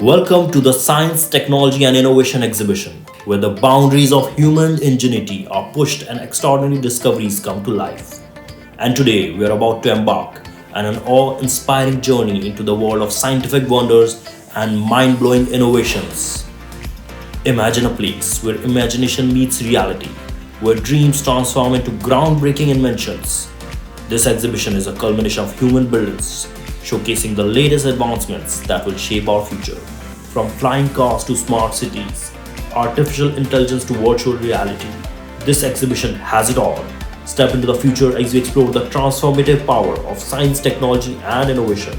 Welcome to the Science, Technology and Innovation exhibition, where the boundaries of human ingenuity are pushed and extraordinary discoveries come to life. And today we are about to embark on an awe-inspiring journey into the world of scientific wonders and mind-blowing innovations. Imagine a place where imagination meets reality, where dreams transform into groundbreaking inventions. This exhibition is a culmination of human brilliance, showcasing the latest advancements that will shape our future. From flying cars to smart cities, artificial intelligence to virtual reality, this exhibition has it all. Step into the future as we explore the transformative power of science, technology, and innovation.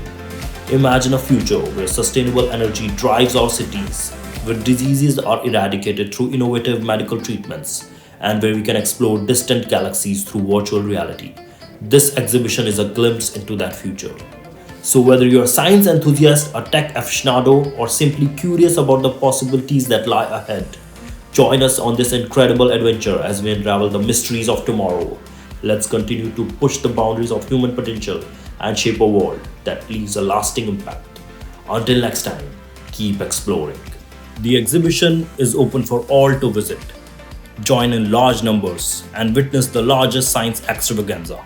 Imagine a future where sustainable energy drives our cities, where diseases are eradicated through innovative medical treatments, and where we can explore distant galaxies through virtual reality. This exhibition is a glimpse into that future. So, whether you're a science enthusiast, a tech aficionado, or simply curious about the possibilities that lie ahead, join us on this incredible adventure as we unravel the mysteries of tomorrow. Let's continue to push the boundaries of human potential and shape a world that leaves a lasting impact. Until next time, keep exploring. The exhibition is open for all to visit. Join in large numbers and witness the largest science extravaganza.